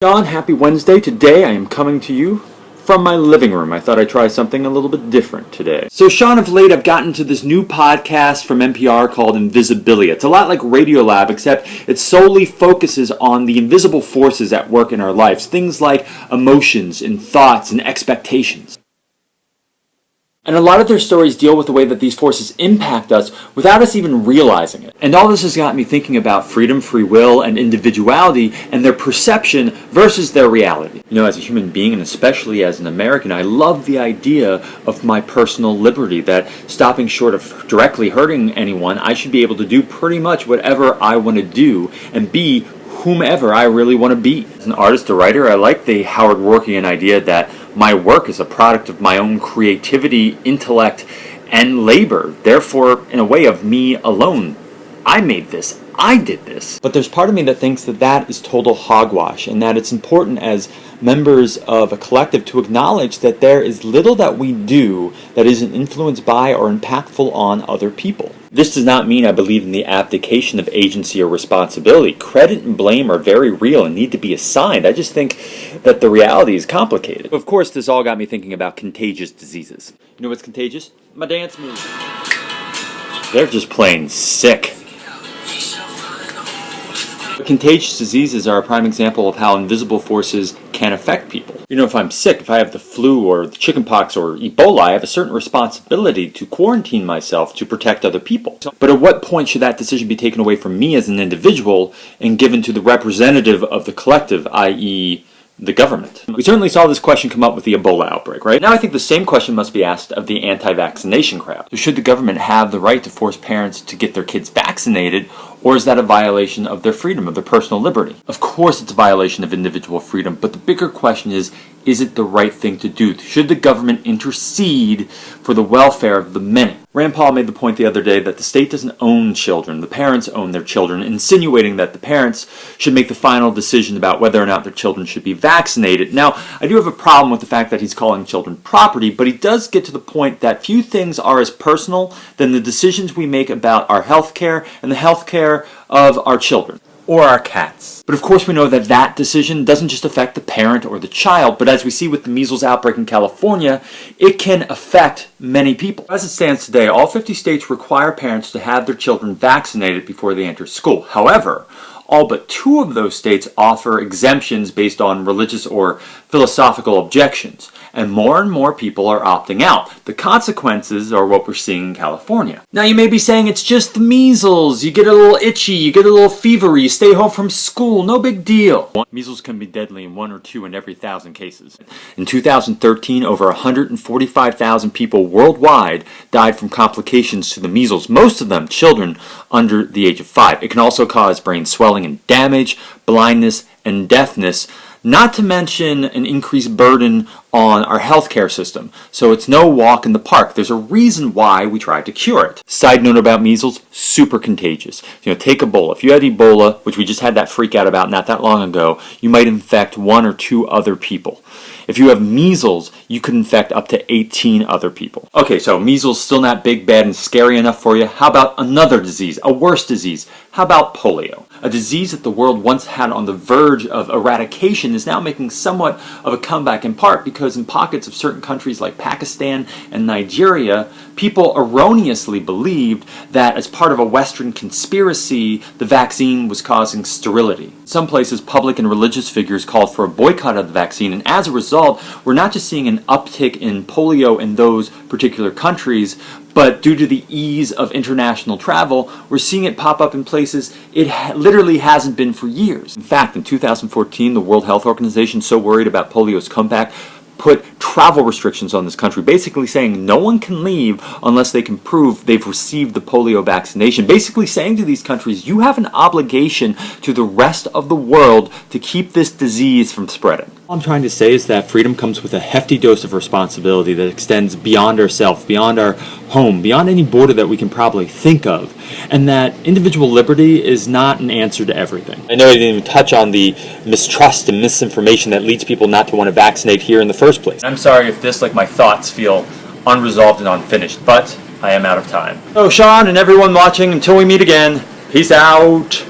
Sean, happy Wednesday. Today I am coming to you from my living room. I thought I'd try something a little bit different today. So Sean, of late I've gotten to this new podcast from NPR called Invisibilia. It's a lot like Radiolab, except it solely focuses on the invisible forces at work in our lives. Things like emotions and thoughts and expectations. And a lot of their stories deal with the way that these forces impact us without us even realizing it. And all this has got me thinking about freedom, free will, and individuality and their perception versus their reality. You know, as a human being, and especially as an American, I love the idea of my personal liberty, that stopping short of directly hurting anyone, I should be able to do pretty much whatever I want to do and be whomever I really want to be. As an artist or writer, I like the Howard Workian idea that my work is a product of my own creativity, intellect, and labor. Therefore, in a way of me alone. I made this. I did this. But there's part of me that thinks that that is total hogwash, and that it's important as members of a collective to acknowledge that there is little that we do that isn't influenced by or impactful on other people. This does not mean I believe in the abdication of agency or responsibility. Credit and blame are very real and need to be assigned. I just think that the reality is complicated. Of course, this all got me thinking about contagious diseases. You know what's contagious? My dance moves. They're just plain sick. Contagious diseases are a prime example of how invisible forces can affect people. You know, if I'm sick, if I have the flu or the chickenpox or Ebola, I have a certain responsibility to quarantine myself to protect other people. But at what point should that decision be taken away from me as an individual and given to the representative of the collective, i.e., the government? We certainly saw this question come up with the Ebola outbreak, right? Now I think the same question must be asked of the anti-vaccination crowd. So should the government have the right to force parents to get their kids vaccinated, or is that a violation of their freedom, of their personal liberty? Of course it's a violation of individual freedom, but the bigger question is it the right thing to do? Should the government intercede for the welfare of the many? Rand Paul made the point the other day that the state doesn't own children, the parents own their children, insinuating that the parents should make the final decision about whether or not their children should be vaccinated. Now, I do have a problem with the fact that he's calling children property, but he does get to the point that few things are as personal than the decisions we make about our health care and the health care of our children. Or our cats. But of course we know that that decision doesn't just affect the parent or the child, but as we see with the measles outbreak in California, it can affect many people. As it stands today, all 50 states require parents to have their children vaccinated before they enter school. However, all but 2 of those states offer exemptions based on religious or philosophical objections, and more people are opting out. The consequences are what we're seeing in California. Now you may be saying it's just the measles, you get a little itchy, you get a little fevery, you stay home from school, no big deal. Measles can be deadly in 1 or 2 in every 1,000 cases. In 2013, over 145,000 people worldwide died from complications to the measles, most of them children under the age of 5. It can also cause brain swelling and damage, blindness, and deafness, not to mention an increased burden on our healthcare system. So it's no walk in the park. There's a reason why we tried to cure it. Side note about measles, super contagious. You know, take Ebola. If you had Ebola, which we just had that freak out about not that long ago, you might infect 1 or 2 other people. If you have measles, you could infect up to 18 other people. Okay, so measles still not big, bad, and scary enough for you. How about another disease, a worse disease? How about polio? A disease that the world once had on the verge of eradication is now making somewhat of a comeback, in part because in pockets of certain countries like Pakistan and Nigeria, people erroneously believed that as part of a Western conspiracy, the vaccine was causing sterility. In some places, public and religious figures called for a boycott of the vaccine, and as a result, we're not just seeing an uptick in polio in those particular countries, but due to the ease of international travel, we're seeing it pop up in places it literally hasn't been for years. In fact, in 2014, the World Health Organization, so worried about polio's comeback, put travel restrictions on this country, basically saying no one can leave unless they can prove they've received the polio vaccination. Basically saying to these countries, you have an obligation to the rest of the world to keep this disease from spreading. All I'm trying to say is that freedom comes with a hefty dose of responsibility that extends beyond ourselves, beyond our home, beyond any border that we can probably think of, and that individual liberty is not an answer to everything. I know I didn't even touch on the mistrust and misinformation that leads people not to want to vaccinate here in the first place. I'm sorry if this, like my thoughts, feel unresolved and unfinished, but I am out of time. So Sean and everyone watching, until we meet again, peace out.